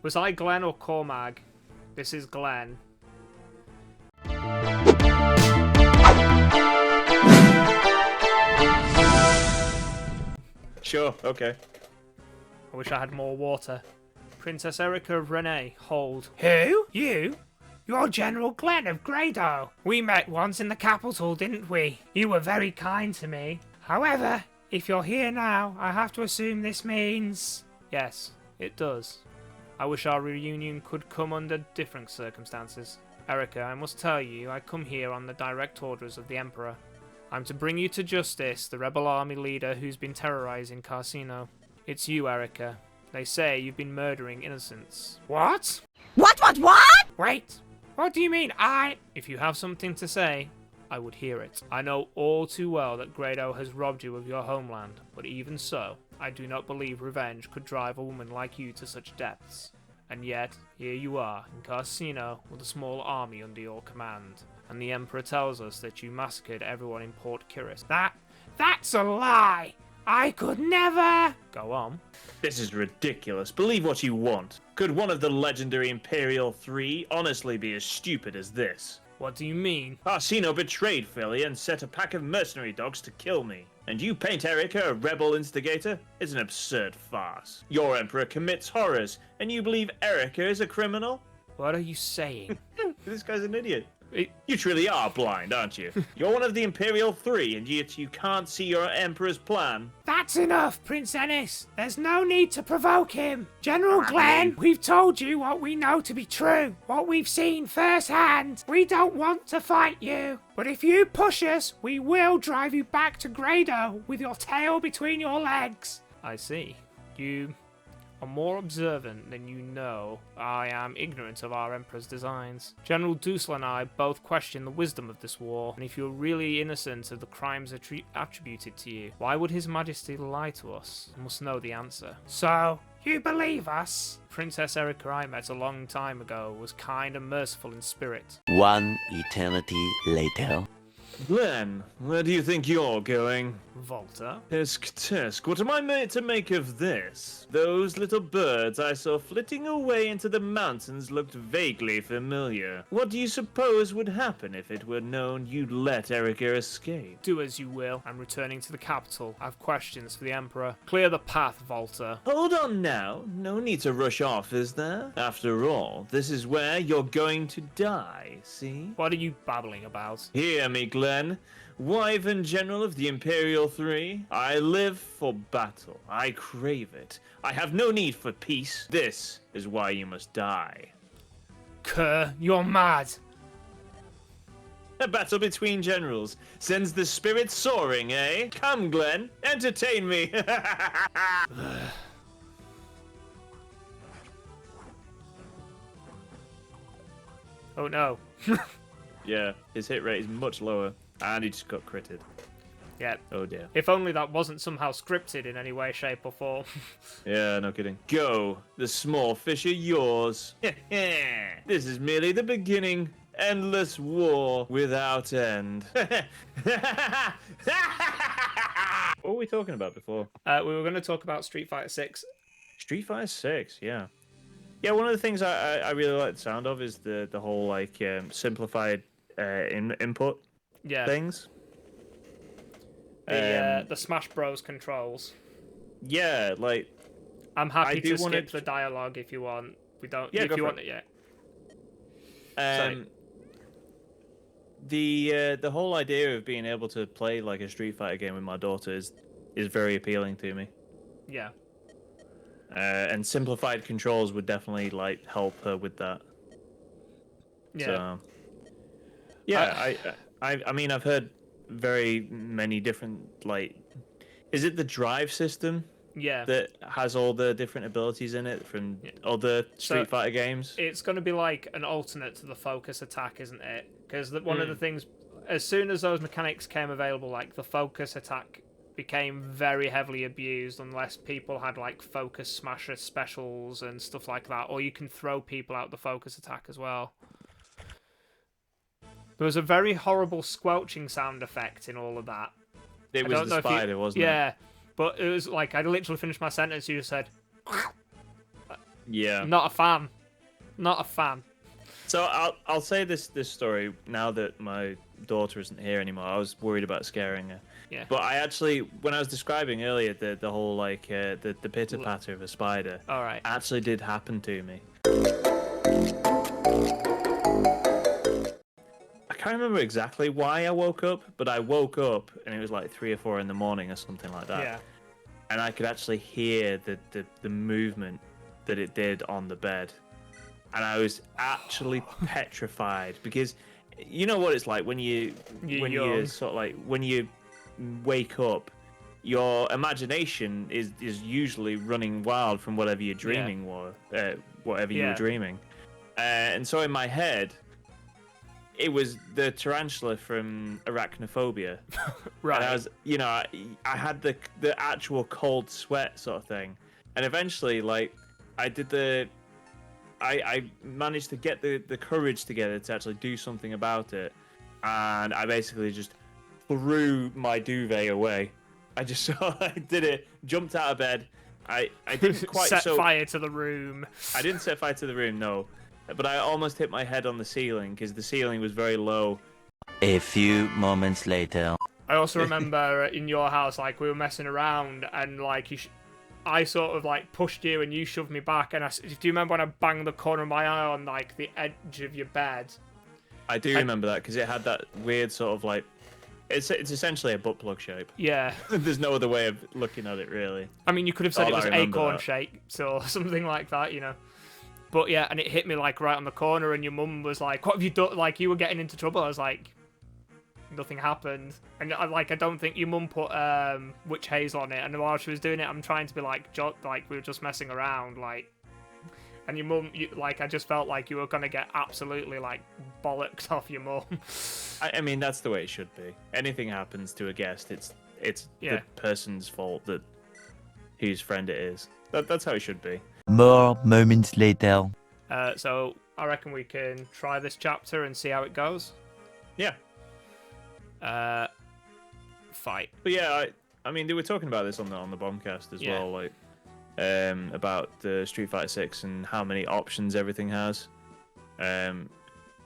Was I Glenn or Cormag? This is Glenn. Sure, okay. I wish I had more water. Princess Erica of Renee, hold. Who? You? You're General Glenn of Grado. We met once in the capital, didn't we? You were very kind to me. However, if you're here now, I have to assume this means... Yes, it does. I wish our reunion could come under different circumstances. Erica, I must tell you, I come here on the direct orders of the Emperor. I'm to bring you to justice, the rebel army leader who's been terrorizing Carsino. It's you, Erica. They say you've been murdering innocents. What? What? Wait! What do you mean, If you have something to say, I would hear it. I know all too well that Grado has robbed you of your homeland, but even so, I do not believe revenge could drive a woman like you to such depths. And yet, here you are, in Carsino, with a small army under your command. And the Emperor tells us that you massacred everyone in Port Kiris. That's a lie! I could never... Go on. This is ridiculous. Believe what you want. Could one of the legendary Imperial 3 honestly be as stupid as this? What do you mean? Carsino betrayed Philly and set a pack of mercenary dogs to kill me. And you paint Erica a rebel instigator? It's an absurd farce. Your Emperor commits horrors, and you believe Erica is a criminal? What are you saying? This guy's an idiot. You truly are blind, aren't you? You're one of the Imperial 3, and yet you can't see your Emperor's plan. That's enough, Prince Ennis. There's no need to provoke him. General Glenn, we've told you what we know to be true, what we've seen firsthand. We don't want to fight you. But if you push us, we will drive you back to Grado with your tail between your legs. I see. You are more observant than you know. I am ignorant of our Emperor's designs. General Dusel and I both question the wisdom of this war, and if you're really innocent of the crimes attributed to you, why would His Majesty lie to us? I must know the answer. So, you believe us? Princess Erica I met a long time ago was kind and merciful in spirit. One eternity later. Glenn, where do you think you're going? Volta? Tisk, what am I meant to make of this? Those little birds I saw flitting away into the mountains looked vaguely familiar. What do you suppose would happen if it were known you'd let Erica escape? Do as you will. I'm returning to the capital. I have questions for the Emperor. Clear the path, Volta. Hold on now. No need to rush off, is there? After all, this is where you're going to die, see? What are you babbling about? Hear me, Glenn. Wyvern General of the Imperial 3, I live for battle. I crave it. I have no need for peace. This is why you must die. Kerr, you're mad. A battle between generals sends the spirit soaring, eh? Come, Glenn, entertain me. Oh no. Yeah, his hit rate is much lower, and he just got critted. Yeah. Oh dear. If only that wasn't somehow scripted in any way, shape, or form. Yeah, no kidding. Go, the small fish are yours. This is merely the beginning. Endless war without end. What were we talking about before? We were going to talk about Street Fighter 6. Street Fighter 6, yeah. Yeah, one of the things I really like the sound of is the whole like simplified input things. The Smash Bros controls. Yeah, like I'm happy to skip the dialogue if you want. We don't. Yeah, if you want it, yeah. The whole idea of being able to play like a Street Fighter game with my daughter is very appealing to me. Yeah. And simplified controls would definitely like help her with that. Yeah. So, yeah, I mean I've heard very many different like, is it the drive system? Yeah. That has all the different abilities in it from other Street Fighter games. It's going to be like an alternate to the focus attack, isn't it? Because one of the things, as soon as those mechanics came available, like the focus attack became very heavily abused unless people had like focus smasher specials and stuff like that, or you can throw people out the focus attack as well. There was a very horrible squelching sound effect in all of that. It was the spider, wasn't it? Yeah, but it was like I literally finished my sentence. You just said, Yeah. Not a fan. Not a fan. So I'll say this story now that my daughter isn't here anymore. I was worried about scaring her. Yeah. But I actually, when I was describing earlier the whole like the pitter patter of a spider, All right. actually did happen to me. I can't remember exactly why I woke up, but I woke up and it was like 3 or 4 in the morning or something like that. Yeah. And I could actually hear the movement that it did on the bed. And I was actually petrified because you know what it's like when you sort of like when you wake up, your imagination is usually running wild from whatever you're dreaming or whatever you were dreaming. And so in my head, it was the tarantula from Arachnophobia. Right. And I was, I had the actual cold sweat sort of thing. And eventually, like, I managed to get the courage together to actually do something about it. And I basically just threw my duvet away. I just I did it, jumped out of bed. I didn't quite set fire to the room. I didn't set fire to the room, no. But I almost hit my head on the ceiling because the ceiling was very low. A few moments later. I also remember in your house, like, we were messing around and, like, I sort of, like, pushed you and you shoved me back. And do you remember when I banged the corner of my eye on, like, the edge of your bed? I do remember that because it had that weird sort of, like, it's essentially a butt plug shape. Yeah. There's no other way of looking at it, really. I mean, you could have said it was acorn that. shape, or something like that, But yeah, and it hit me, like, right on the corner, and your mum was like, what have you done? Like, you were getting into trouble. I was like, nothing happened. And, I don't think your mum put witch hazel on it, and while she was doing it, I'm trying to be like, we were just messing around, like... And your mum, I just felt like you were going to get absolutely, like, bollocked off your mum. I mean, that's the way it should be. Anything happens to a guest, it's the person's fault that whose friend it is. That's how it should be. More moments later. So I reckon we can try this chapter and see how it goes. Yeah. Fight. But yeah, I mean, they were talking about this on the Bombcast as well, like about the Street Fighter 6 and how many options everything has.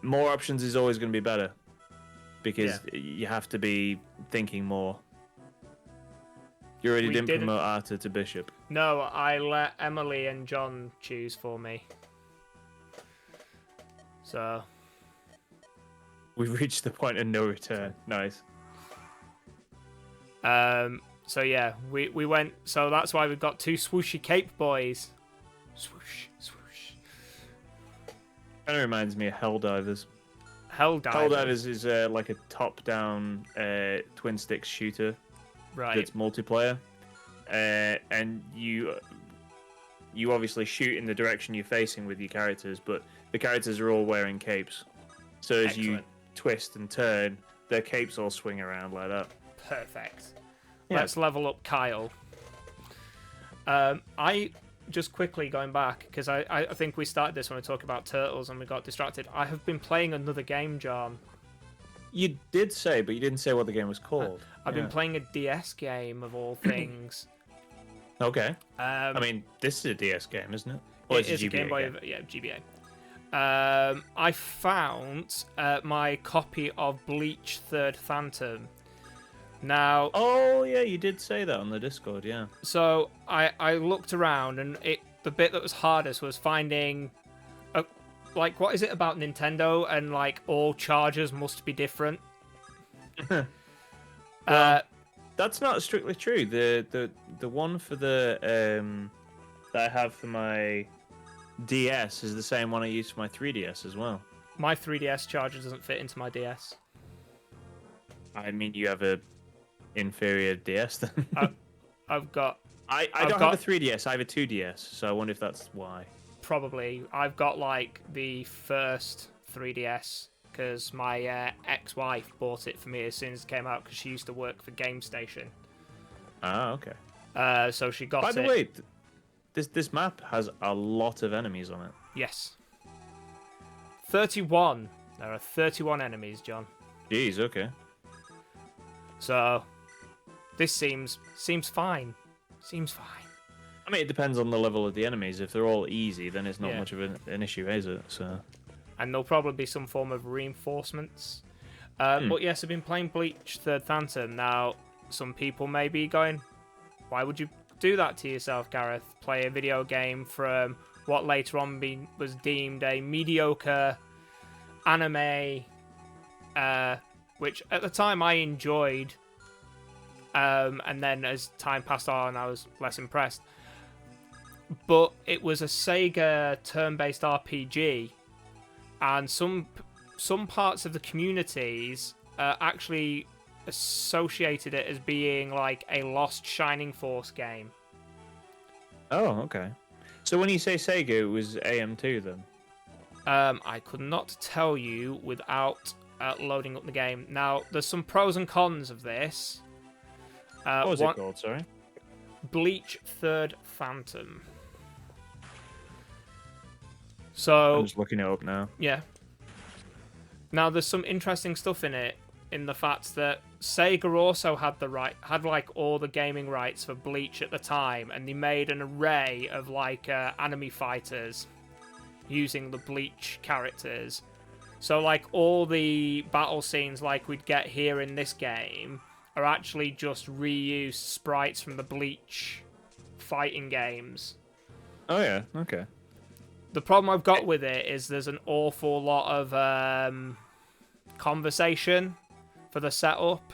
More options is always going to be better because you have to be thinking more. You already didn't promote Arthur to Bishop. No, I let Emily and John choose for me. So we've reached the point of no return. Nice. So yeah, we went. So that's why we've got 2 swooshy cape boys. Swoosh, swoosh. Kind of reminds me of Helldivers. Helldivers is like a top-down twin stick shooter. Right. That's multiplayer, and you obviously shoot in the direction you're facing with your characters, but the characters are all wearing capes. So as you twist and turn, their capes all swing around like that. Perfect. Yeah. Let's level up Kyle. I just quickly going back because I think we started this when we talked about turtles and we got distracted. I have been playing another game, John. You did say, but you didn't say what the game was called. I've been playing a DS game of all things. Okay. I mean, this is a DS game, isn't it? Or It is a Game Boy, GBA. I found my copy of Bleach Third Phantom. Now... Oh, yeah, you did say that on the Discord, yeah. So, I looked around, and the bit that was hardest was finding... Like, what is it about Nintendo and, like, all chargers must be different? Well, that's not strictly true. The one for the that I have for my DS is the same one I use for my 3DS as well. My 3DS charger doesn't fit into my DS. I mean, you have a inferior DS then. I've got... I don't have a 3DS, I have a 2DS, so I wonder if that's why. Probably. I've got, like, the first 3DS, because my ex-wife bought it for me as soon as it came out, because she used to work for Game Station. Ah, okay. So she got it. By the way, this map has a lot of enemies on it. Yes. 31. There are 31 enemies, John. Jeez, okay. So, this seems fine. Seems fine. I mean, it depends on the level of the enemies. If they're all easy, then it's not Yeah. much of an issue, is it? So. And there'll probably be some form of reinforcements. But yes, I've been playing Bleach Third Phantom. Now, some people may be going, why would you do that to yourself, Gareth? Play a video game from what later on was deemed a mediocre anime, which at the time I enjoyed. And then as time passed on, I was less impressed. But it was a Sega turn-based RPG, and some parts of the communities actually associated it as being like a lost Shining Force game. Oh, okay. So when you say Sega, it was AM2 then? I could not tell you without loading up the game. Now, there's some pros and cons of this. What was it called, sorry? Bleach Third Phantom. So, I'm just looking it up now. yeah. Now, there's some interesting stuff in it, in the fact that Sega also had like all the gaming rights for Bleach at the time, and they made an array of like anime fighters using the Bleach characters. So like all the battle scenes like we'd get here in this game are actually just reused sprites from the Bleach fighting games. Oh yeah, okay. The problem I've got with it is there's an awful lot of conversation for the setup.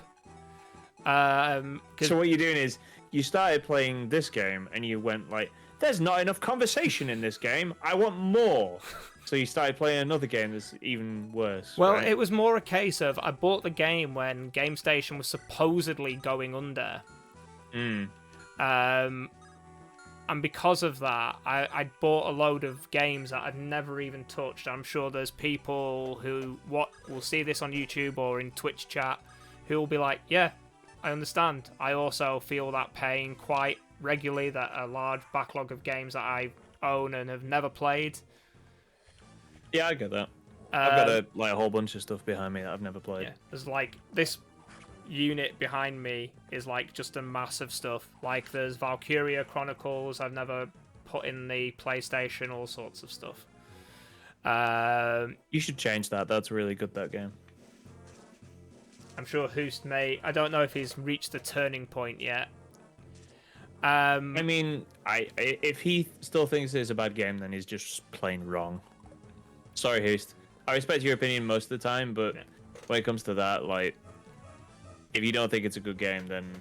So what you're doing is you started playing this game and you went like, there's not enough conversation in this game. I want more. So you started playing another game that's even worse. Well, right? it was more a case of I bought the game when GameStation was supposedly going under. And because of that, I bought a load of games that I'd never even touched. I'm sure there's people who will see this on YouTube or in Twitch chat who will be like, yeah, I understand. I also feel that pain quite regularly, that a large backlog of games that I own and have never played. Yeah, I get that. I've got a whole bunch of stuff behind me that I've never played. Yeah, there's like this unit behind me is like just a mass of stuff. Like there's Valkyria Chronicles I've never put in the PlayStation, all sorts of stuff. You should change that. That's really good, that game. I'm sure Hoost may. I don't know if he's reached the turning point yet. I mean, if he still thinks it's a bad game, then he's just plain wrong. Sorry, Hoost. I respect your opinion most of the time, but when it comes to that, like, if you don't think it's a good game, then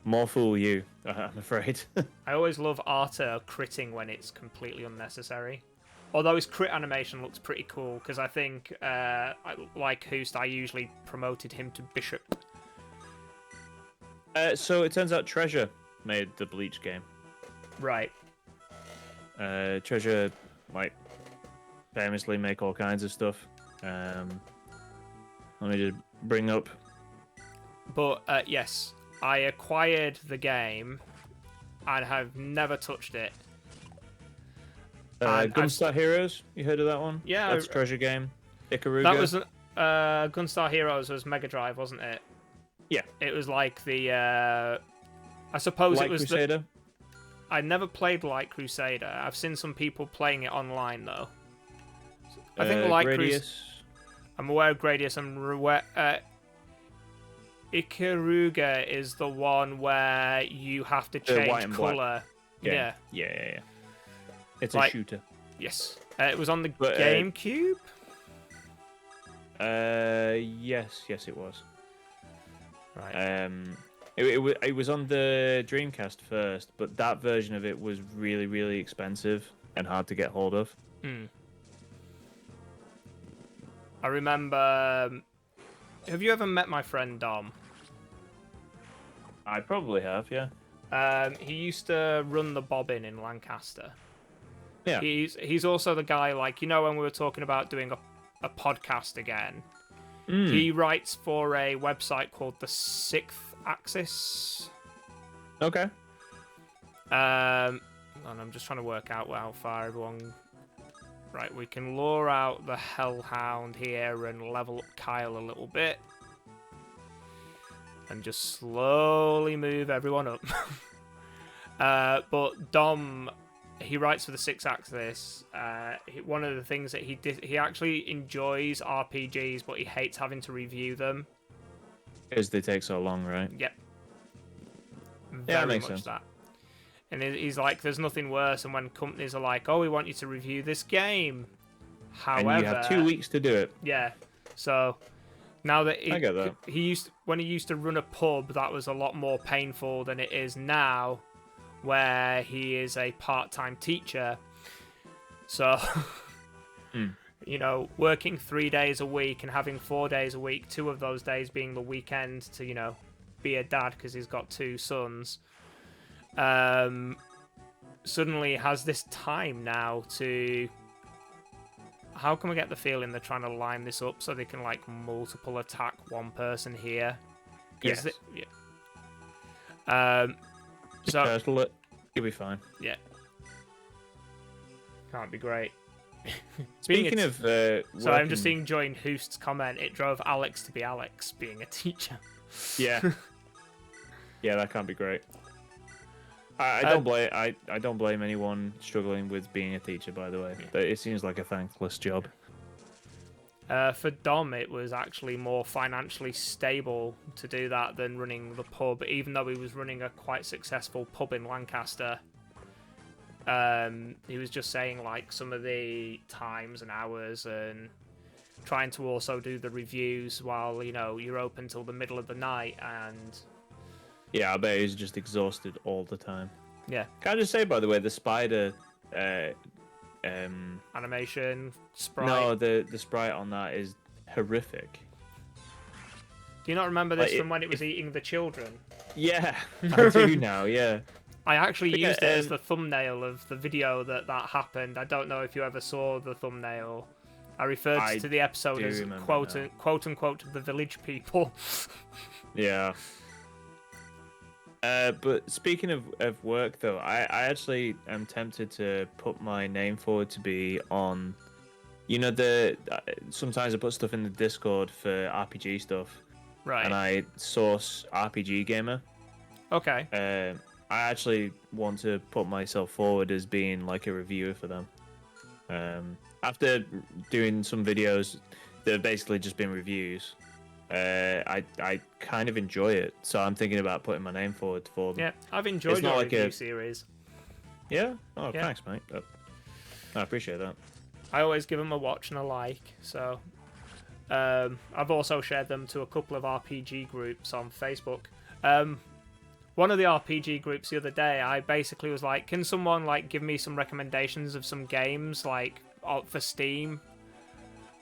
more fool you, I'm afraid. I always love Arta critting when it's completely unnecessary. Although his crit animation looks pretty cool, because I think, like Hoost, I usually promoted him to Bishop. So it turns out Treasure made the Bleach game. Right. Treasure, like, famously make all kinds of stuff. Let me just bring up. But yes, I acquired the game and have never touched it. Gunstar Heroes, you heard of that one? Yeah, that's a Treasure game. Ikaruga. That was Gunstar Heroes was Mega Drive, wasn't it? Yeah. It was like the I suppose Light it was Crusader. I never played Light Crusader. I've seen some people playing it online though. I think Light Crusader. I'm aware of Gradius. Ikaruga is the one where you have to change colour. Yeah. It's like, a shooter. Yes. It was on the GameCube? Yes, it was. Right. It was on the Dreamcast first, but that version of it was really, really expensive and hard to get hold of. I remember... have you ever met my friend Dom? I probably have, yeah. He used to run the Bobbin in Lancaster. Yeah. He's also the guy, like, you know, when we were talking about doing a podcast again, he writes for a website called The Sixth Axis. Okay. And I'm just trying to work out how far everyone... Right, we can lure out the Hellhound here and level up Kyle a little bit. And just slowly move everyone up. But Dom, he writes for the Six Axis. One of the things that he actually enjoys RPGs, but he hates having to review them. Because they take so long, right? Yep. Yeah, that Very makes much sense. that. And he's like, there's nothing worse than when companies are like, oh, we want you to review this game. However, And you have 2 weeks to do it. yeah. So now that I get that. when he used to run a pub, that was a lot more painful than it is now, where he is a part-time teacher. So, you know, working 3 days a week and having 4 days a week, 2 of those days being the weekend to, you know, be a dad because he's got 2 sons. Suddenly has this time now to. How can we get the feeling they're trying to line this up so they can like multiple attack one person here? Yes. So Turtle it. You'll be fine. yeah, can't be great. Speaking of, so I'm just working- enjoying Hoost's comment. It drove Alex to be Alex, being a teacher. Yeah. Yeah, that can't be great. I don't blame I don't blame anyone struggling with being a teacher. By the way, but it seems like a thankless job. For Dom, it was actually more financially stable to do that than running the pub, even though he was running a quite successful pub in Lancaster. He was just saying like some of the times and hours and trying to also do the reviews while, you know, you're open till the middle of the night and... Yeah, I bet he's just exhausted all the time. Yeah. Can I just say, by the way, the spider... Animation, sprite. No, the sprite on that is horrific. Do you not remember this Like, from when it was eating the children? Yeah, I do now, yeah. I actually Yeah, used it as the thumbnail of the video that happened. I don't know if you ever saw the thumbnail. I referred I to the episode do as remember quote now. unquote the village people. Yeah. But speaking of work, though, I actually am tempted to put my name forward to be on... You know, sometimes I put stuff in the Discord for RPG stuff. Right. And I source RPG Gamer. Okay. I actually want to put myself forward as being like a reviewer for them. After doing some videos that have basically just been reviews, I kind of enjoy it. So I'm thinking about putting my name forward for them. Yeah, I've enjoyed It's not your like review a- series. Yeah? Oh, Yeah. thanks, mate. I appreciate that. I always give them a watch and a like. So I've also shared them to a couple of RPG groups on Facebook. One of the RPG groups the other day, I basically was like, can someone like give me some recommendations of some games like for Steam?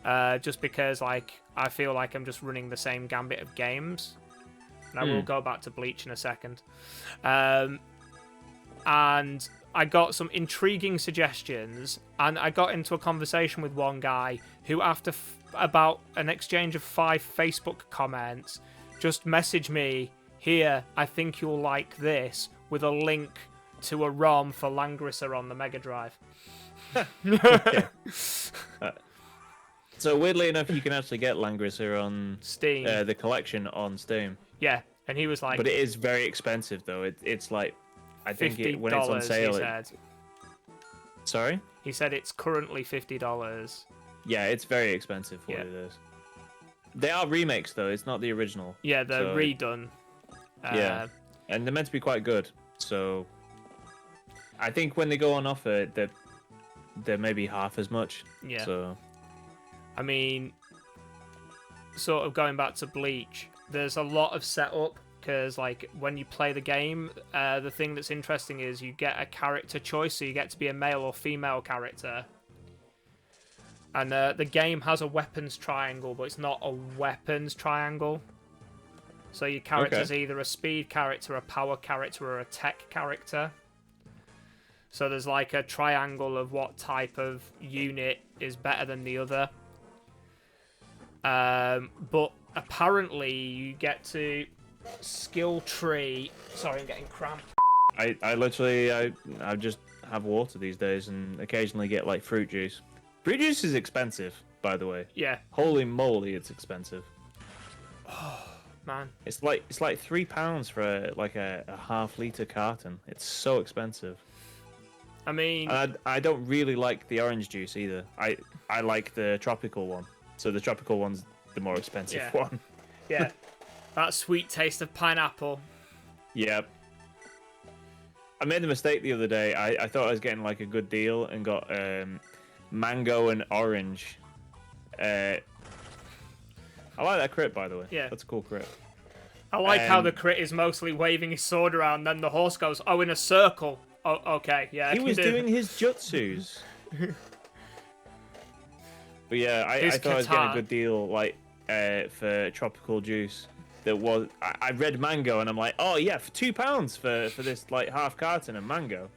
Just because like I feel like I'm just running the same gambit of games. And I will go back to Bleach in a second. And I got some intriguing suggestions, and I got into a conversation with one guy who, after about an exchange of 5 Facebook comments, just messaged me, here, I think you'll like this, with a link to a ROM for Langrisser on the Mega Drive. So weirdly enough, you can actually get Langrisser on Steam. the collection on Steam. Yeah, and he was like, But it is very expensive, though. It's like... I think $50, when it's on sale... he said. Sorry? He said it's currently $50. Yeah, it's very expensive for what it is. They are remakes, though. It's not the original. Yeah, they're So- redone. Yeah. And they're meant to be quite good. So I think when they go on offer, they're maybe half as much. Yeah. So I mean, sort of going back to Bleach, there's a lot of setup because, like, when you play the game, the thing that's interesting is you get a character choice, so you get to be a male or female character. And the game has a weapons triangle, but it's not a weapons triangle. So your character's either a speed character, a power character, or a tech character. So there's like a triangle of what type of unit is better than the other. But apparently you get to skill tree. Sorry, I'm getting cramped. I literally I just have water these days and occasionally get like fruit juice. Fruit juice is expensive, by the way. Yeah, Holy moly, it's expensive. man. It's like £3 for a half-liter carton. It's so expensive. I mean, I don't really like the orange juice either. I like the tropical one. So the tropical one's the more expensive Yeah. one. yeah, that sweet taste of pineapple. Yep. I made the mistake the other day. I thought I was getting like a good deal and got mango and orange. I like that crit, by the way. Yeah. That's a cool crit. I like how the crit is mostly waving his sword around, then the horse goes, oh, in a circle. Oh, okay, yeah. He was doing his jutsus. But yeah, I thought I was getting a good deal, like, for tropical juice. That was I read mango and I'm like, oh yeah, for £2 for this like half carton of mango.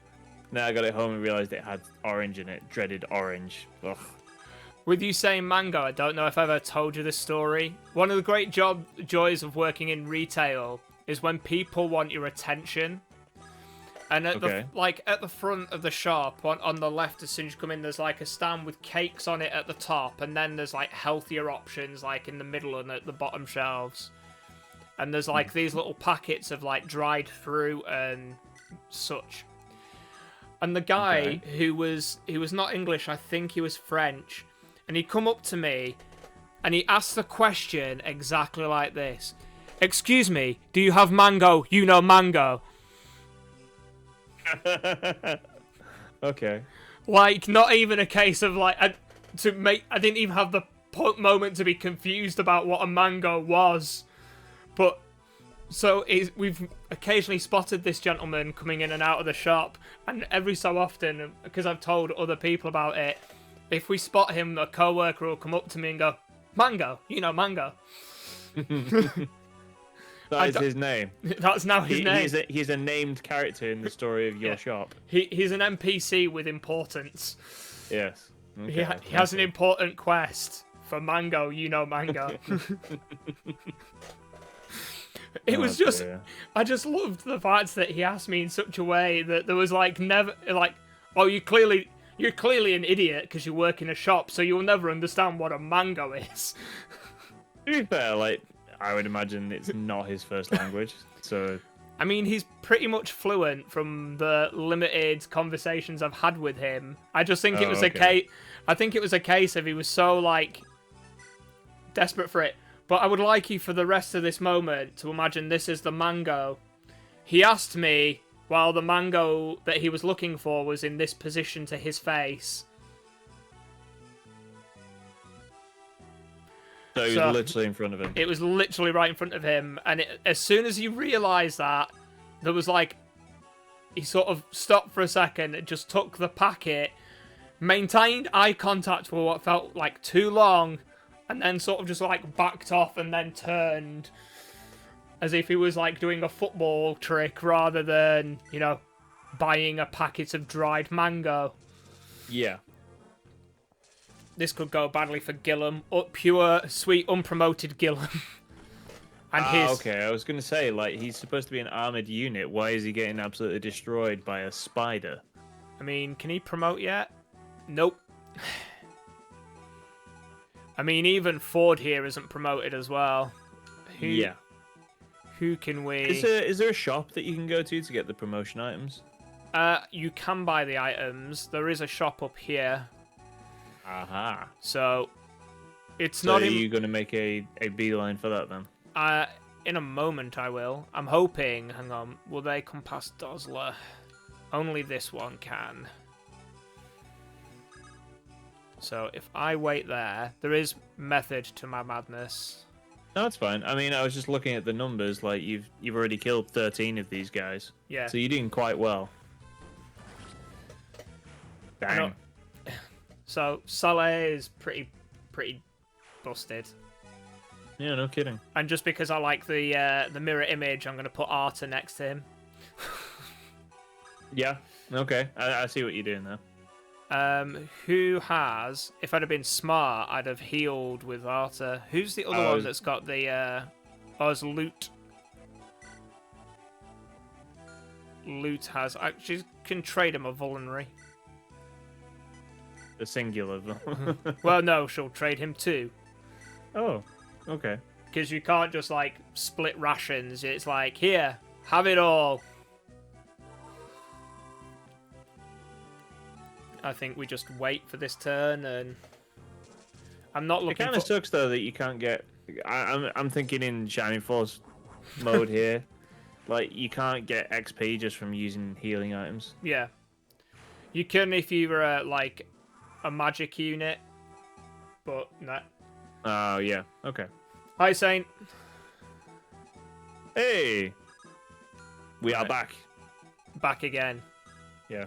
Now I got it home and realized it had orange in it. Dreaded orange. Ugh. With you saying mango, I don't know if I've ever told you this story. One of the great joys of working in retail is when people want your attention. And at the front of the shop, on the left, as soon as you come in, there's like a stand with cakes on it at the top, and then there's like healthier options like in the middle and at the bottom shelves. And there's like these little packets of like dried fruit and such. And the guy who was not English, I think he was French, and he come up to me and he asked the question exactly like this. Excuse me, do you have mango? You know mango. Okay. Like, not even a case of like I didn't even have the moment to be confused about what a mango was. But so we've occasionally spotted this gentleman coming in and out of the shop, and every so often, because I've told other people about it, if we spot him, a co-worker will come up to me and go, "Mango, you know mango." That is his name. That's now his name. He's a named character in the story of your shop. He's an NPC with importance. Yes. Okay, He has an important quest for mango, you know mango. It was just, dear. I just loved the fact that he asked me in such a way that there was like never, like, oh, you're clearly an idiot because you work in a shop, so you'll never understand what a mango is. To be fair, like, I would imagine it's not his first language, so... I mean, he's pretty much fluent from the limited conversations I've had with him. I just think it was a case... I think it was a case of he was so, like, desperate for it. But I would like you for the rest of this moment to imagine this is the mango. He asked me while the mango that he was looking for was in this position to his face. So he was literally in front of him. It was literally right in front of him. And as soon as he realised that, there was like... He sort of stopped for a second and just took the packet, maintained eye contact for what felt like too long, and then sort of just like backed off and then turned as if he was like doing a football trick rather than, you know, buying a packet of dried mango. Yeah. This could go badly for Gillum. Pure, sweet, unpromoted Gillum. And okay, I was going to say, like, he's supposed to be an armoured unit. Why is he getting absolutely destroyed by a spider? I mean, can he promote yet? Nope. I mean, even Ford here isn't promoted as well. Who can we... Is there a shop that you can go to get the promotion items? You can buy the items. There is a shop up here. Aha. So, it's So not... are you going to make a beeline for that, then? In a moment, I will. I'm hoping... Hang on. Will they come past Dosler? Only this one can. So, if I wait there, there is method to my madness. No, that's fine. I mean, I was just looking at the numbers. Like, you've already killed 13 of these guys. Yeah. So you're doing quite well. Dang. So, Saleh is pretty busted. Yeah, no kidding. And just because I like the mirror image, I'm going to put Arta next to him. Yeah, okay. I see what you're doing there. Who has... If I'd have been smart, I'd have healed with Arta. Who's the other one that's got the... it's Loot. Loot has... She can trade him a vulnerary. The singular. Well, no, she'll trade him too. Oh, okay. because you can't just like split rations. It's like, here, have it all. I think we just wait for this turn, and I'm not looking. It kind of sucks though that you can't get. I'm thinking in Shining Force mode here, like you can't get XP just from using healing items. Yeah, you can if you're like a magic unit, but no. Oh yeah, okay. Hi, Saint. Hey, we are Right. back. Back again. Yeah.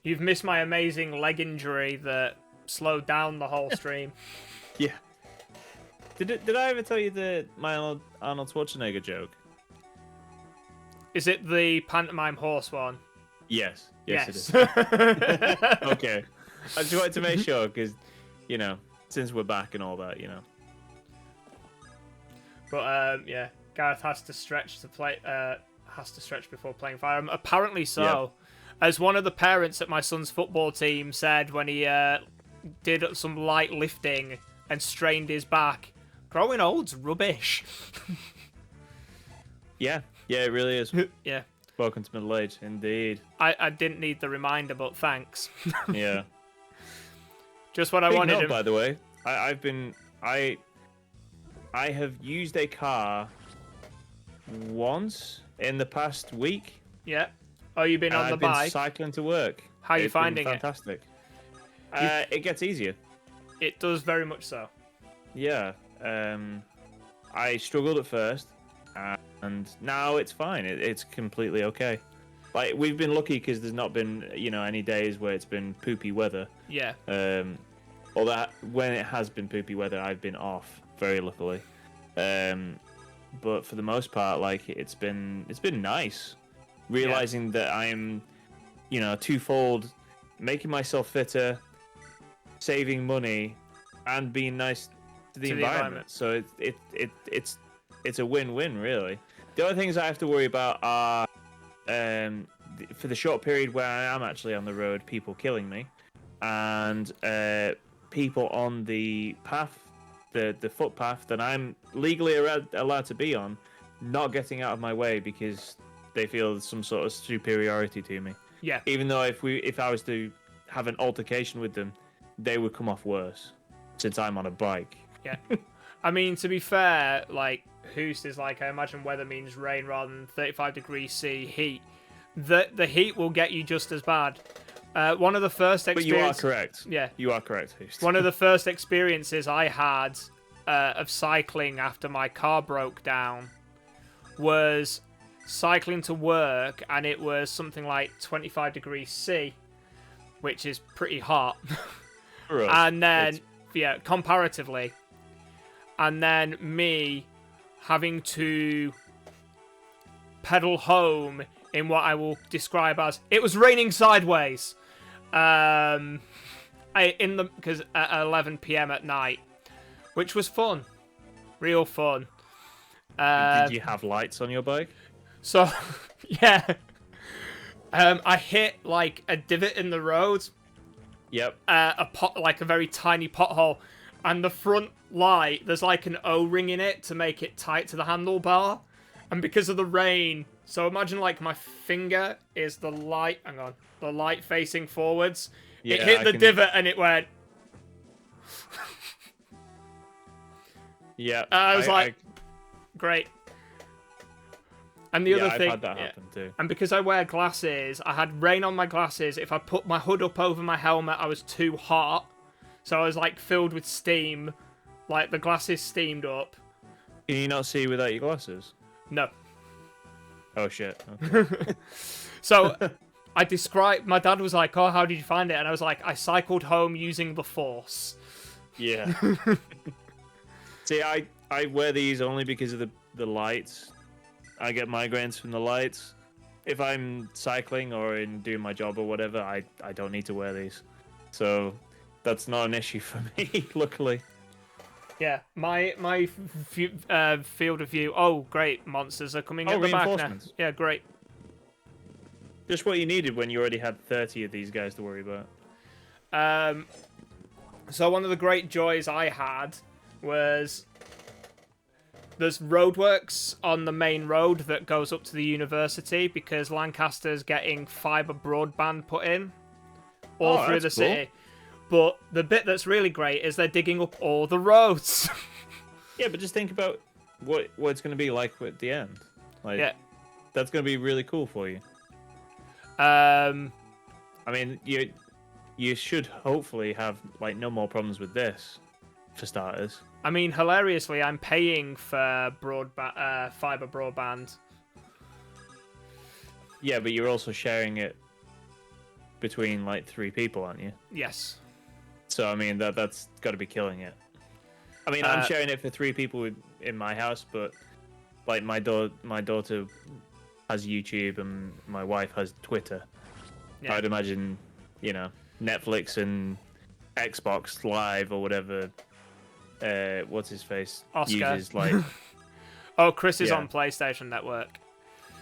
You've missed my amazing leg injury that slowed down the whole stream. Yeah. Did I ever tell you my Arnold Schwarzenegger joke? Is it the pantomime horse one? Yes. Yes, it is. Yes. Okay. I just wanted to make sure because, since we're back and all that, But yeah, Gareth has to stretch to play. Has to stretch before playing Fire Emblem. Apparently so. Yep. As one of the parents at my son's football team said when he did some light lifting and strained his back, growing old's rubbish. Yeah, it really is. Yeah. Welcome to middle age, indeed. I didn't need the reminder, but thanks. Yeah. Just what I Big wanted. note, by the way, I have used a car once in the past week. Yeah. Oh, you've been And on the I've been bike. cycling to work. How are you It's been finding it? fantastic. It gets easier. It does very much so. Yeah. I struggled at first, and now it's fine. It's completely okay. Like we've been lucky because there's not been any days where it's been poopy weather. Yeah. Although when it has been poopy weather, I've been off very luckily. But for the most part, like it's been nice. Realizing that I'm, twofold, making myself fitter, saving money, and being nice to the environment. So it's a win-win really. The other things I have to worry about are, for the short period where I am actually on the road, people killing me, and people on the path, the footpath that I'm legally allowed to be on, not getting out of my way because they feel some sort of superiority to me. Yeah. Even though if I was to have an altercation with them, they would come off worse, since I'm on a bike. Yeah. I mean, to be fair, like, Hoost is like, I imagine weather means rain rather than 35 degrees C heat. The heat will get you just as bad. One of the first But you are correct. Yeah. You are correct, Hoost. One of the first experiences I had of cycling after my car broke down was cycling to work, and it was something like 25 degrees C, which is pretty hot. For us, And then, it's- comparatively. And then me having to pedal home in what I will describe as, it was raining sideways. Because at 11 p.m. at night, which was fun. Real fun. Did you have lights on your bike? So, yeah. I hit, like, a divot in the road. Yep. Like a very tiny pothole. And the front light, there's, like, an O-ring in it to make it tight to the handlebar. And because of the rain... So imagine, like, my finger is the light... Hang on. The light facing forwards. Yeah, it hit the divot and it went... Yeah. I was like... Great. And the other thing, I've had that happen too. And because I wear glasses, I had rain on my glasses. If I put my hood up over my helmet, I was too hot. So I was like filled with steam. Like the glasses steamed up. Can you not see without your glasses? No. Oh shit. Okay. So I described, my dad was like, oh, how did you find it? And I was like, I cycled home using the force. Yeah. See, I wear these only because of the lights. I get migraines from the lights. If I'm cycling or in doing my job or whatever, I don't need to wear these. So that's not an issue for me, luckily. Yeah, my field of view. Oh, great! Monsters are coming at the back now. Reinforcements. Yeah, great. Just what you needed when you already had 30 of these guys to worry about. So one of the great joys I had was there's roadworks on the main road that goes up to the university because Lancaster's getting fibre broadband put in all through the that's cool. city. But the bit that's really great is they're digging up all the roads. Yeah, but just think about what it's going to be like at the end. Like, Yeah. that's going to be really cool for you. I mean, you should hopefully have like no more problems with this, for starters. I mean, hilariously, I'm paying for fibre broadband. Yeah, but you're also sharing it between like 3 people, aren't you? Yes. So I mean that's got to be killing it. I mean, I'm sharing it for 3 people in my house, but like my daughter has YouTube and my wife has Twitter. Yeah. I'd imagine, Netflix and Xbox Live or whatever. What's his face? Oscar. Uses like. Oh, Chris is Yeah. on PlayStation Network.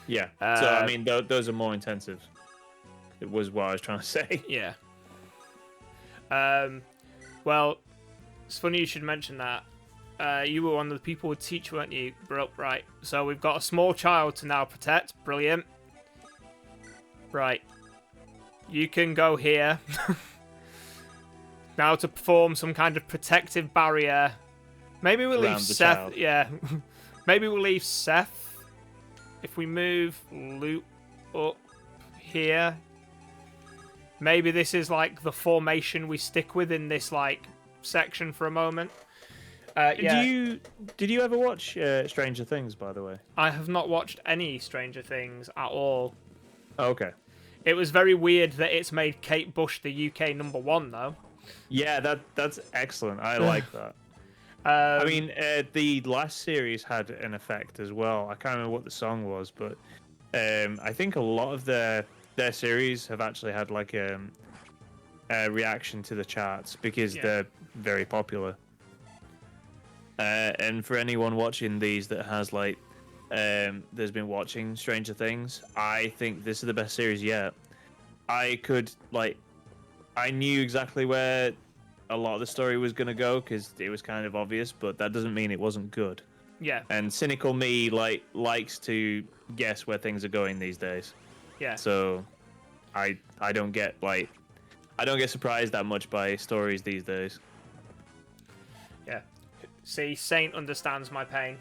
Yeah. So I mean, those are more intensive. It was what I was trying to say. Yeah. Well, it's funny you should mention that. You were one of the people who teach, weren't you? Right. So we've got a small child to now protect. Brilliant. Right. You can go here. Now to perform some kind of protective barrier. Maybe we'll leave Around the Seth. child. Yeah. Maybe we'll leave Seth. If we move Luke up here. Maybe this is like the formation we stick with in this like section for a moment. Yeah. Did you ever watch Stranger Things, by the way? I have not watched any Stranger Things at all. Oh, okay. It was very weird that it's made Kate Bush the UK #1 though. Yeah, that's excellent. I like that. I mean, the last series had an effect as well. I can't remember what the song was, but I think a lot of their series have actually had like a reaction to the charts because they're very popular. And for anyone watching these that has like there's been watching Stranger Things, I think this is the best series yet. I knew exactly where a lot of the story was going to go because it was kind of obvious, but that doesn't mean it wasn't good. Yeah. And cynical me likes to guess where things are going these days. Yeah. So I don't get surprised that much by stories these days. Yeah. See, Saint understands my pain.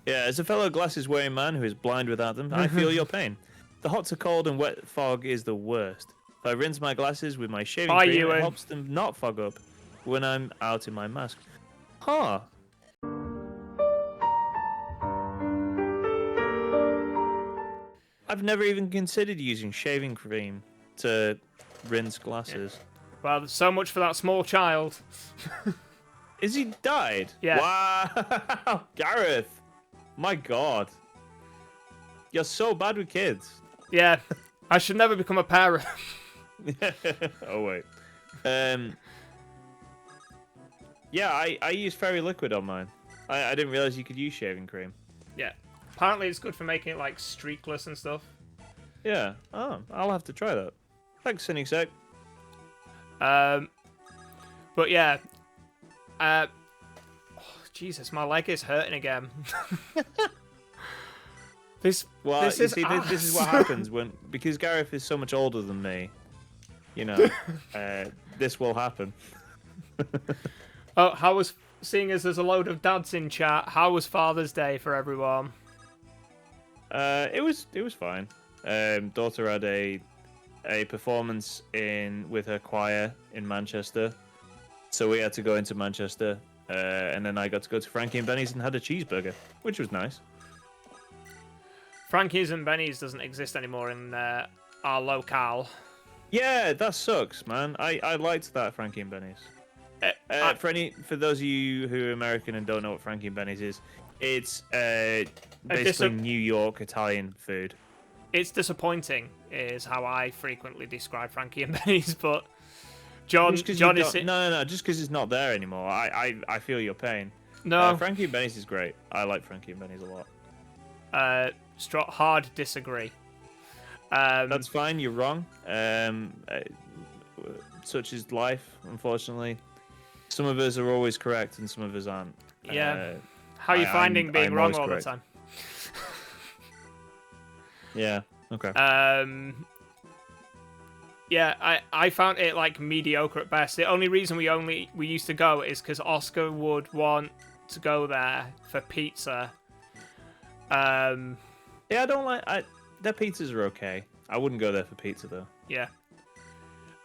Yeah, as a fellow glasses-wearing man who is blind without them, I feel your pain. The hot to cold and wet fog is the worst. If I rinse my glasses with my shaving cream, Ewan. it helps them not fog up when I'm out in my mask. Huh. I've never even considered using shaving cream to rinse glasses. Well, so much for that small child. Is he died? Yeah. Wow. Gareth. My God. You're so bad with kids. Yeah. I should never become a parent. Oh, wait. Yeah, I use Fairy Liquid on mine. I didn't realize you could use shaving cream. Yeah. Apparently it's good for making it like streakless and stuff. Yeah. Oh, I'll have to try that. Thanks, Cynic Sec. But yeah. Oh, Jesus, my leg is hurting again. This This is is what happens because Gareth is so much older than me. This will happen. Oh, how was, seeing as there's a load of dads in chat, how was Father's Day for everyone? It was fine. Daughter had a performance with her choir in Manchester, so we had to go into Manchester, and then I got to go to Frankie and Benny's and had a cheeseburger, which was nice. Frankie's and Benny's doesn't exist anymore in our locale. Yeah, that sucks, man. I liked that Frankie and Benny's. For those of you who are American and don't know what Frankie and Benny's is, it's basically New York Italian food. It's disappointing, is how I frequently describe Frankie and Benny's. But John is no, just because it's not there anymore. I feel your pain. No, Frankie and Benny's is great. I like Frankie and Benny's a lot. Hard disagree. That's fine. You're wrong. Such is life, unfortunately. Some of us are always correct, and some of us aren't. Yeah. How are you finding being I'm wrong always all correct. the time? Yeah. Okay. Yeah, I found it like mediocre at best. The only reason we used to go is because Oscar would want to go there for pizza. Yeah, I don't like. Their pizzas are okay. I wouldn't go there for pizza though. Yeah.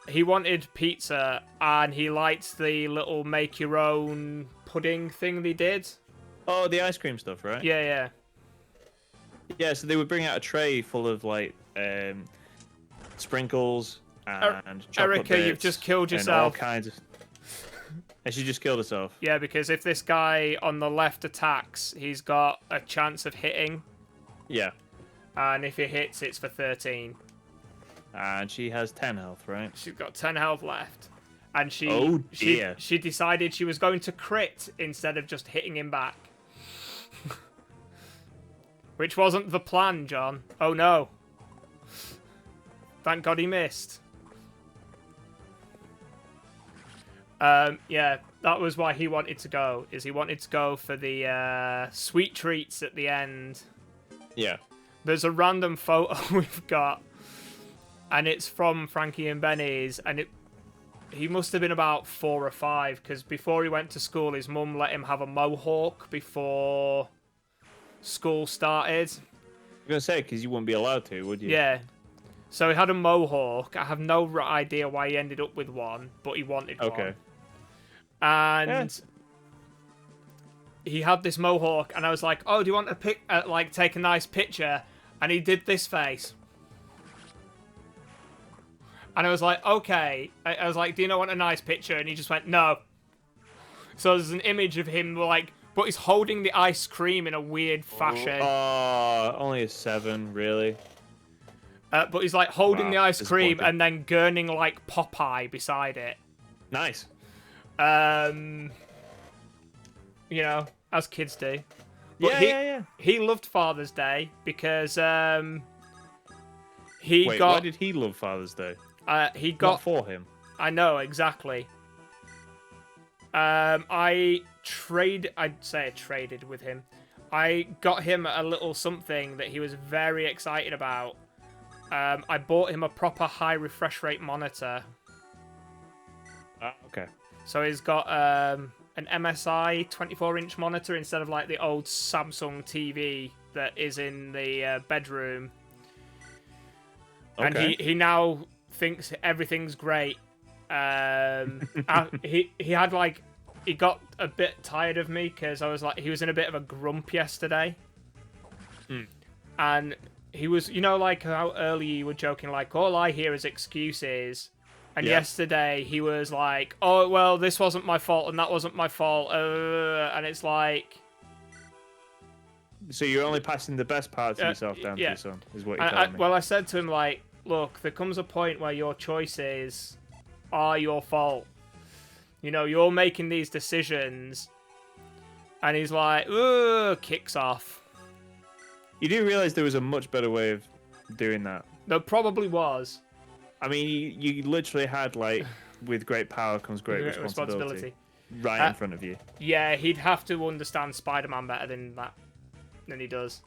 He wanted pizza, and he liked the little make your own pudding thing they did. Oh, the ice cream stuff, right? Yeah, yeah. Yeah, so they would bring out a tray full of like sprinkles and chocolate Erica, you've bits just killed and all yourself. kinds of. And she just killed herself. Yeah, because if this guy on the left attacks, he's got a chance of hitting, Yeah, and if he hits, it's for 13. and she has 10 health, right? She's got 10 health left, and Oh, dear. she decided she was going to crit instead of just hitting him back, which wasn't the plan, John. Oh no! Thank God he missed. Yeah, that was why he wanted to go. Is he wanted to go for the sweet treats at the end. Yeah. There's a random photo we've got, and it's from Frankie and Benny's, and he must have been about 4 or 5, because before he went to school, his mum let him have a mohawk before school started. I'm gonna say because you wouldn't be allowed to, would you? Yeah. So he had a mohawk. I have no idea why he ended up with one, but he wanted one. Okay. And he had this mohawk, and I was like, "Oh, do you want to take a nice picture?" And he did this face. And I was like, okay. I was like, do you not want a nice picture? And he just went, no. So there's an image of him, like, but he's holding the ice cream in a weird fashion. Oh, only a 7, really? But he's, like, holding Wow, the ice cream disappointing. and then gurning, like, Popeye beside it. Nice. You know, as kids do. But Yeah. He loved Father's Day because Wait, why did he love Father's Day? he Not got for him. I know, exactly. I'd say I traded with him. I got him a little something that he was very excited about. I bought him a proper high refresh rate monitor. Okay. So he's got an MSI 24-inch monitor instead of like the old Samsung TV that is in the bedroom. And Okay. he now thinks everything's great. He had like, he got a bit tired of me because I was like, he was in a bit of a grump yesterday. And he was, you know, like how earlier you were joking, like, all I hear is excuses. And Yeah. yesterday he was like, oh, well, this wasn't my fault and that wasn't my fault. And it's like... So you're only passing the best parts of yourself down to yeah. your son, is what you're telling me. Well, I said to him, like, look, there comes a point where your choices are your fault. You know, you're making these decisions. And he's like, ugh, kicks off. You do realise there was a much better way of doing that. There probably was. I mean, you literally had, like, with great power comes great responsibility. Right in front of you. Yeah, he'd have to understand Spider-Man better than he does.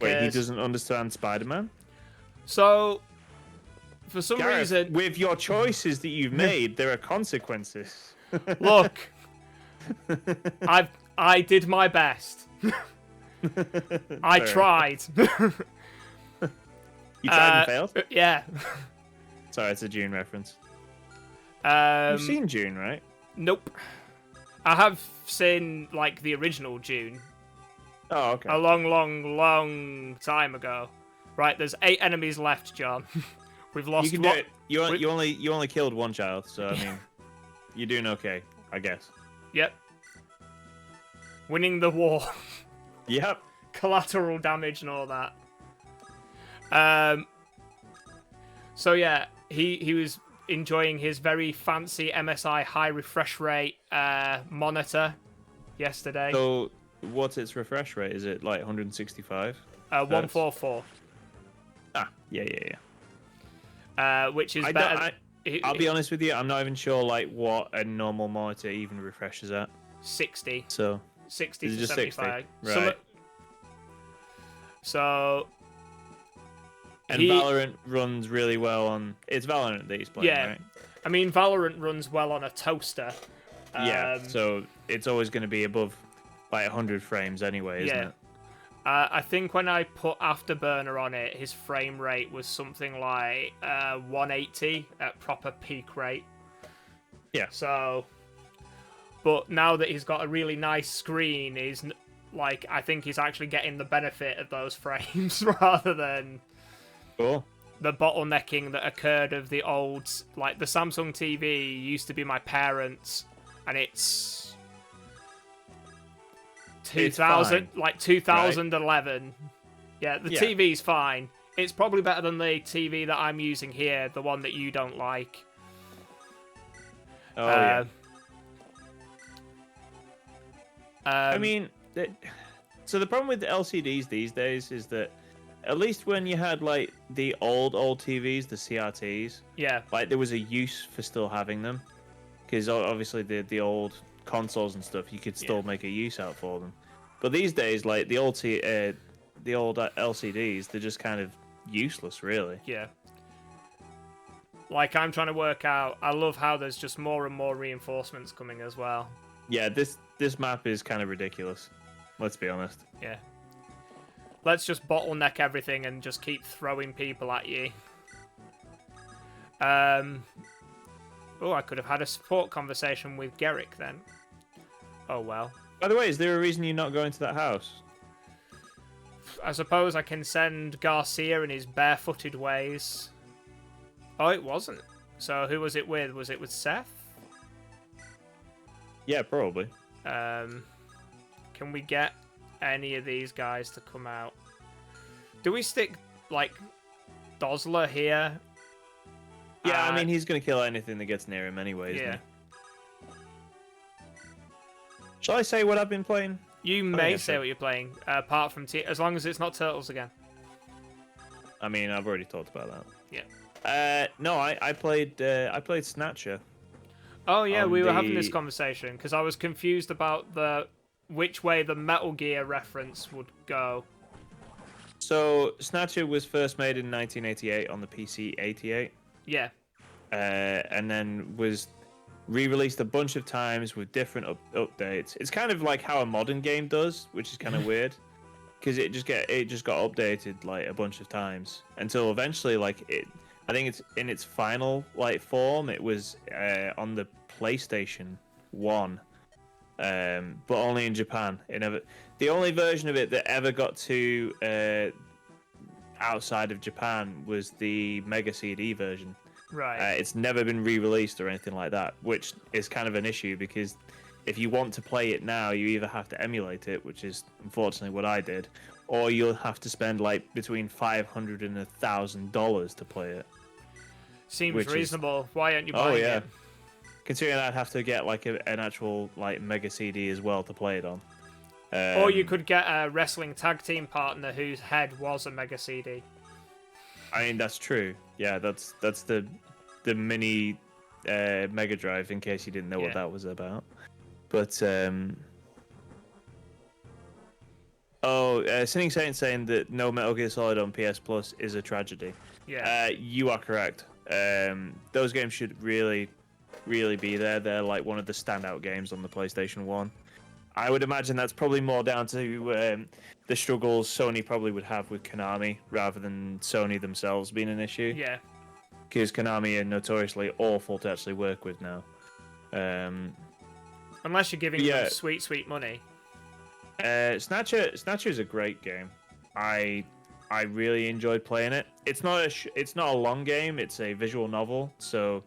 Wait, he 'Cause- doesn't understand Spider-Man? So, for some Gareth, reason... with your choices that you've made, there are consequences. Look, I did my best. I Sorry. tried. You tried and failed? Yeah. Sorry, it's a June reference. You've Um, seen June, right? nope. I have seen like the original June Oh, okay. a long time ago. Right, there's 8 enemies left, John. We've lost. You can do it. You we- only killed one child, so I mean, you're doing okay, I guess. Yep. Winning the war. Yep. Collateral damage and all that. So yeah, he was enjoying his very fancy MSI high refresh rate monitor yesterday. So, what's its refresh rate? Is it like 165? 144, Ah, yeah. which is I better. don't, I'll be honest with you, I'm not even sure like what a normal monitor even refreshes at. 60. So, 60 Is it to just 75. 60? Right. So And Valorant runs really well on. It's Valorant that he's playing, yeah. right? I mean, Valorant runs well on a toaster. Yeah. So it's always going to be above like 100 frames anyway, isn't it? I think when I put Afterburner on it, his frame rate was something like 180 at proper peak rate. Yeah. So, but now that he's got a really nice screen, he's like, I think he's actually getting the benefit of those frames rather than Cool. the bottlenecking that occurred of the old, like the Samsung TV used to be my parents', and it's 2000, like 2011. Right? Yeah, the TV's fine. It's probably better than the TV that I'm using here, the one that you don't like. Oh yeah. I mean, so the problem with the LCDs these days is that at least when you had like the old TVs, the CRTs, like there was a use for still having them, because obviously the old consoles and stuff, you could still make a use out for them. But these days, like the old LCDs, they're just kind of useless, really. Yeah. Like I'm trying to work out. I love how there's just more and more reinforcements coming as well. Yeah, this map is kind of ridiculous. Let's be honest. Yeah. Let's just bottleneck everything and just keep throwing people at you. Oh, I could have had a support conversation with Garrick then. Oh well. By the way, is there a reason you're not going to that house? I suppose I can send Garcia in his barefooted ways. Oh, it wasn't. So who was it with? Was it with Seth? Yeah, probably. Can we get any of these guys to come out? Do we stick, like, Dosler here? Yeah, I mean, he's going to kill anything that gets near him anyway, isn't he? Shall I say what I've been playing? You may say what you're playing, apart from as long as it's not Turtles again. I mean, I've already talked about that. Yeah. No, I played Snatcher. Oh yeah, we were having this conversation because I was confused about which way the Metal Gear reference would go. So Snatcher was first made in 1988 on the PC 88. Yeah. And then was re-released a bunch of times with different updates. It's kind of like how a modern game does, which is kind of weird, because it just got updated like a bunch of times until eventually, like I think it's in its final like form. It was on the PlayStation 1, but only in Japan. The only version of it that ever got to outside of Japan was the Mega CD version. Right. It's never been re-released or anything like that, which is kind of an issue because if you want to play it now, you either have to emulate it, which is unfortunately what I did, or you'll have to spend like between $500 and $1,000 to play it. Seems reasonable. Why aren't you buying it? Considering I'd have to get like an actual like Mega CD as well to play it on. Or you could get a wrestling tag team partner whose head was a Mega CD. I mean, that's true. Yeah, that's the mini Mega Drive, in case you didn't know what that was about. But Scenic saying that no Metal Gear Solid on PS Plus is a tragedy. Yeah. You are correct. Those games should really be there. They're like one of the standout games on the PlayStation 1. I would imagine that's probably more down to the struggles Sony probably would have with Konami rather than Sony themselves being an issue. Yeah. Because Konami are notoriously awful to actually work with now. Unless you're giving them sweet money. Snatcher is a great game. I really enjoyed playing it. It's not a long game. It's a visual novel. So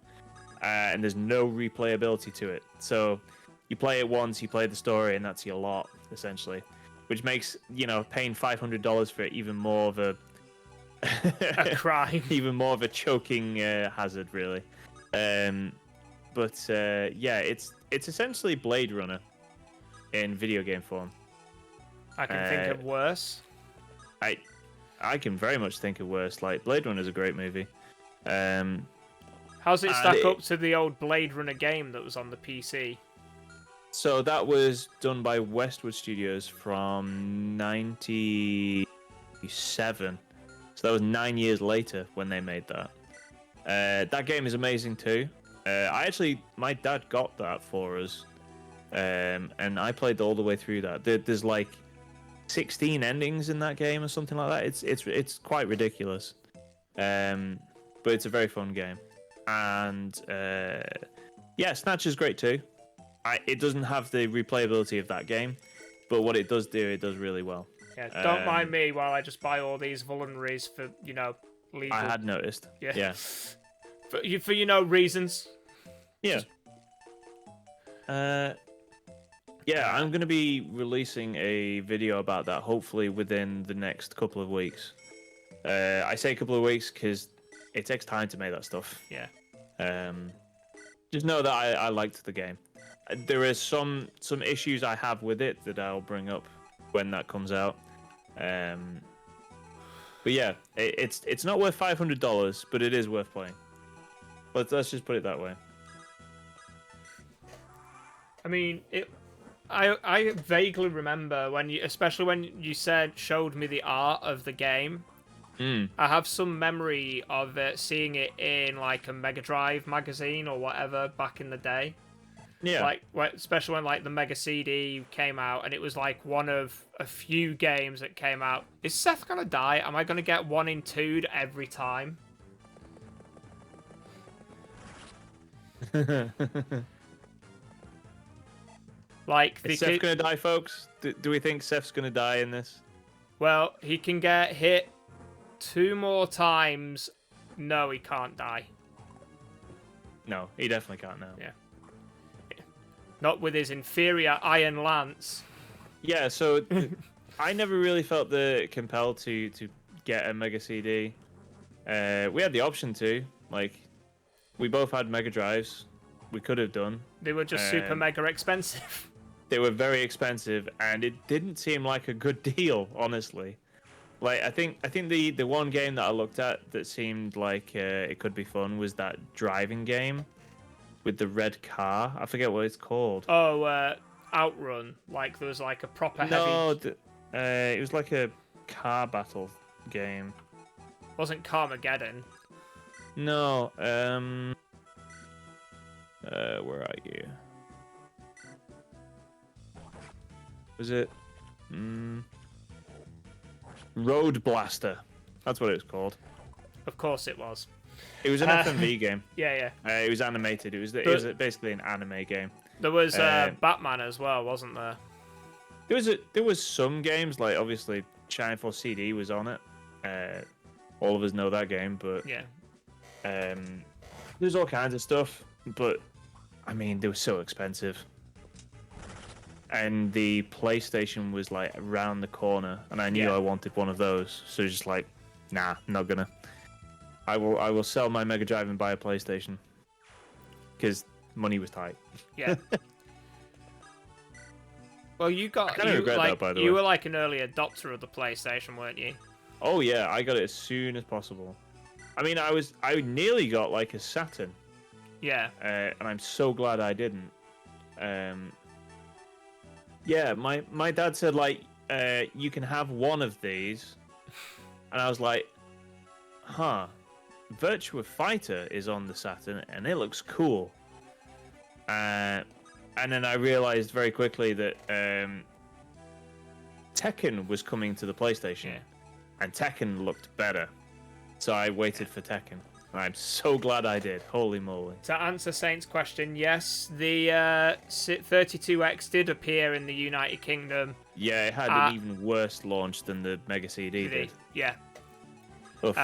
and there's no replayability to it. So you play it once, you play the story, and that's your lot essentially, which makes paying $500 for it even more of a crime, even more of a choking hazard, really. But it's essentially Blade Runner in video game form. I can think of worse. I can very much think of worse. Like Blade Runner is a great movie. How's it stack up to the old Blade Runner game that was on the PC? So that was done by Westwood Studios from 97. So that was 9 years later when they made that. That game is amazing too. My dad got that for us, and I played all the way through that. There's like 16 endings in that game or something like that. It's quite ridiculous, but it's a very fun game. And yeah, Snatch is great too. It doesn't have the replayability of that game, but what it does do, it does really well. Yeah, don't mind me while I just buy all these vulneraries for, legal. I had noticed. Yeah. For reasons. Yeah. Yeah, I'm going to be releasing a video about that hopefully within the next couple of weeks. I say a couple of weeks because it takes time to make that stuff. Yeah. Just know that I liked the game. There are some issues I have with it that I'll bring up when that comes out. But yeah, it's not worth $500, but it is worth playing. Let's just put it that way. I mean, I vaguely remember especially when you showed me the art of the game. I have some memory of seeing it in like a Mega Drive magazine or whatever back in the day. Yeah. Like, especially when like the Mega CD came out, and it was like one of a few games that came out. Is Seth gonna die? Am I gonna get 1 in 2'd every time? Like, is Seth gonna die, folks? Do we think Seth's gonna die in this? Well, he can get hit 2 more times. No, he can't die. No, he definitely can't now. Yeah. Not with his inferior Iron Lance. Yeah, so I never really felt compelled to get a Mega CD. We had the option to. Like, we both had Mega Drives. We could have done. They were just super mega expensive. They were very expensive, and it didn't seem like a good deal, honestly. Like, I think the one game that I looked at that seemed like it could be fun was that driving game with the red car. I forget what it's called. Oh, Outrun. Like, there was like a proper heavy... No, it was like a car battle game. Wasn't Carmageddon. No, where are you? Was it? Road Blaster. That's what it was called. Of course it was. It was an FMV game. Yeah. It was animated. It was basically an anime game. There was Batman as well, wasn't there? There was some games, like obviously Shining Force CD was on it. All of us know that game, but yeah. There's all kinds of stuff, but I mean they were so expensive. And the PlayStation was like around the corner, and I knew I wanted one of those. So just like, nah, I'm not gonna. I will sell my Mega Drive and buy a PlayStation because money was tight. Yeah. Well, you regret that, by the way. You were like an early adopter of the PlayStation, weren't you? Oh yeah, I got it as soon as possible. I mean, I nearly got like a Saturn. Yeah. And I'm so glad I didn't. Yeah, my dad said like, you can have one of these, and I was like, huh. Virtua Fighter is on the Saturn, and it looks cool. And then I realized very quickly that Tekken was coming to the PlayStation, and Tekken looked better. So I waited for Tekken. And I'm so glad I did. Holy moly. To answer Saint's question, yes, the 32X did appear in the United Kingdom. Yeah, it had an even worse launch than the Mega CD did. Yeah. Oof.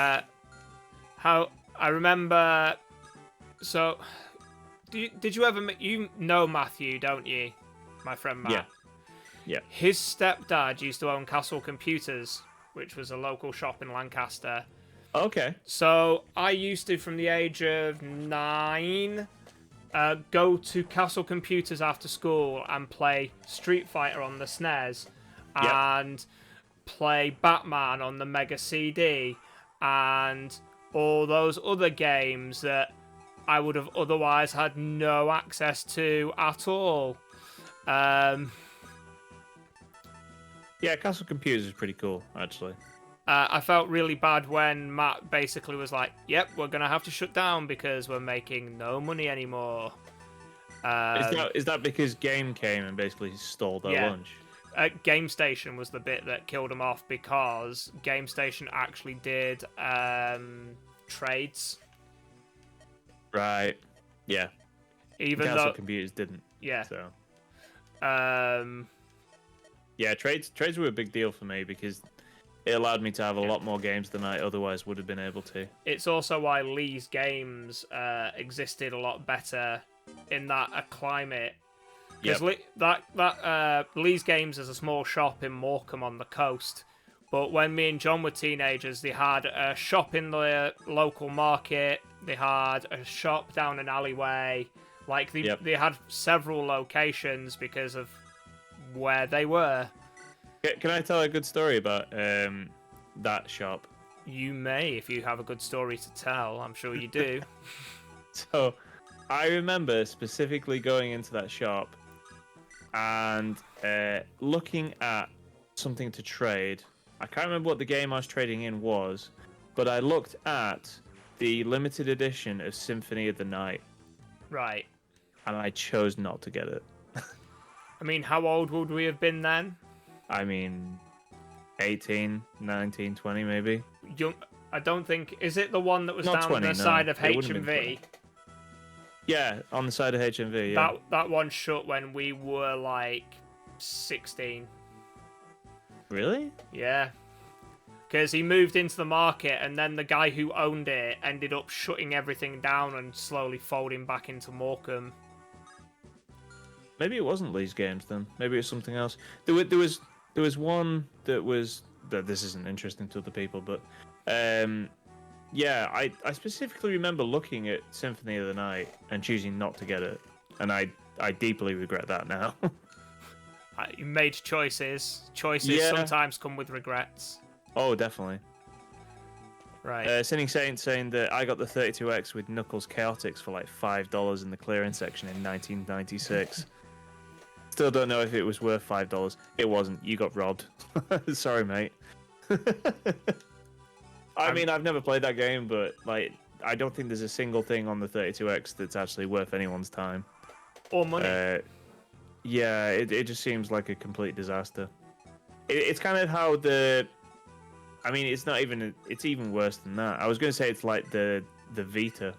How I remember. So, did you ever? You know Matthew, don't you? My friend Matt. Yeah. His stepdad used to own Castle Computers, which was a local shop in Lancaster. Okay. So I used to, from the age of 9, go to Castle Computers after school and play Street Fighter on the SNES, and play Batman on the Mega CD, and all those other games that I would have otherwise had no access to at all. Yeah, Castle Computers is pretty cool, actually. I felt really bad when Matt basically was like, "Yep, we're gonna have to shut down because we're making no money anymore." Is that because Game came and basically stole their Yeah. lunch? Game Station was the bit that killed them off because Game Station actually did trades. Right. Yeah. Even Castle though, Computers didn't. yeah, So um, yeah, trades were a big deal for me because it allowed me to have a lot more games than I otherwise would have been able to. it's also why Lee's Games existed a lot better in that climate. Because Lee's Games is a small shop in Morecambe on the coast, but when me and John were teenagers, they had a shop in the local market. They had a shop down an alleyway. Like they had several locations because of where they were. Can I tell a good story about that shop? You may, if you have a good story to tell. I'm sure you do. So, I remember specifically going into that shop and looking at something to trade. I can't remember what the game I was trading in was, but I looked at the limited edition of Symphony of the Night. Right. And I chose not to get it. I mean, how old would we have been then? I mean, 18, 19, 20 maybe. Young. I don't think. Is it the one that was Not down 20, the no. side of It wouldn't have been HMV? 20. Yeah, on the side of HMV, yeah. That one shut when we were like 16. Really? Yeah. Because he moved into the market, and then the guy who owned it ended up shutting everything down and slowly folding back into Morecambe. Maybe it wasn't Lee's Games then. Maybe it was something else. There was one that was that this isn't interesting to other people, but yeah, I specifically remember looking at Symphony of the Night and choosing not to get it, and I deeply regret that now. You made choices. Choices Yeah. sometimes come with regrets. Oh, definitely. Right. Sinning Saint saying that I got the 32X with Knuckles Chaotix for like $5 in the clearance section in 1996. Still don't know if it was worth $5. It wasn't. You got robbed. Sorry, mate. I mean, I've never played that game, but like, I don't think there's a single thing on the 32X that's actually worth anyone's time. Or money. Yeah, it just seems like a complete disaster. It's kind of how the... I mean, it's not even... It's even worse than that. I was going to say it's like the Vita.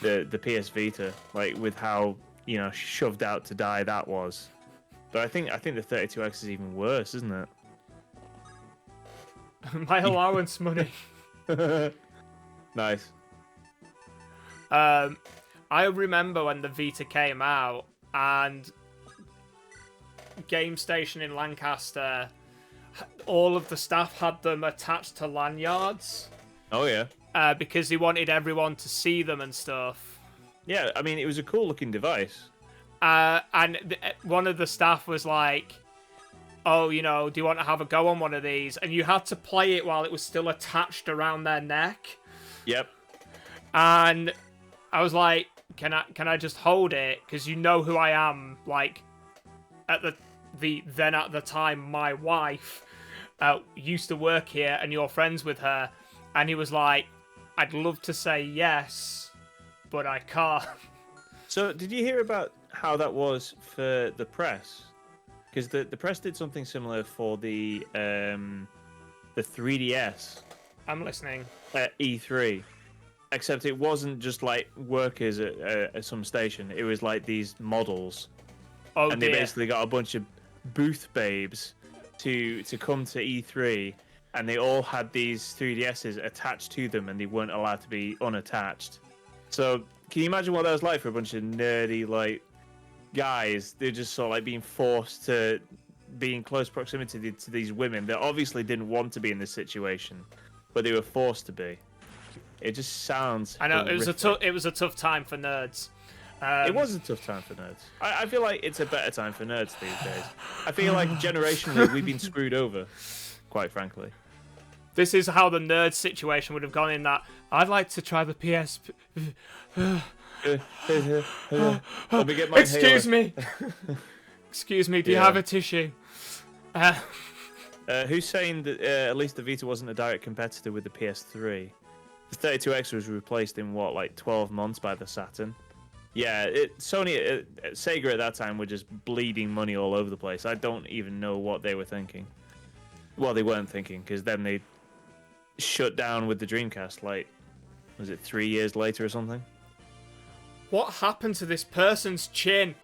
The PS Vita. Like, with how, you know, shoved out to die that was. But I think the 32X is even worse, isn't it? My allowance money. Nice. I remember when the Vita came out and Game Station in Lancaster, all of the staff had them attached to lanyards. Oh, yeah. Because they wanted everyone to see them and stuff. Yeah, I mean, it was a cool looking device. And one of the staff was like, oh, you know, do you want to have a go on one of these? And you had to play it while it was still attached around their neck. Yep. And I was like, can I just hold it? Because you know who I am. Like, at the time, my wife used to work here, and you're friends with her. And he was like, I'd love to say yes, but I can't. So, did you hear about how that was for the press? Because the press did something similar for the 3DS. I'm listening. At E3. Except it wasn't just like workers at some station. It was like these models. Oh, and dear. they basically got a bunch of booth babes to come to E3. And they all had these 3DSs attached to them, and they weren't allowed to be unattached. So, can you imagine what that was like for a bunch of nerdy, like, guys? They're just sort of like being forced to be in close proximity to these women that obviously didn't want to be in this situation, but they were forced to be. It just sounds. I know horrific. it was a tough time for nerds. It was a tough time for nerds. I feel like it's a better time for nerds these days. I feel like generationally we've been screwed over, quite frankly. This is how the nerd situation would have gone in that I'd like to try the PS. Let me get my Excuse Halo. me. Excuse me, do you Yeah. have a tissue? Who's saying that at least the Vita wasn't a direct competitor with the PS3? The 32X was replaced in what, like 12 months by the Saturn? Yeah, Sega at that time were just bleeding money all over the place. I don't even know what they were thinking. Well, they weren't thinking, because then they shut down with the Dreamcast, like, was it 3 years later or something? What happened to this person's chin?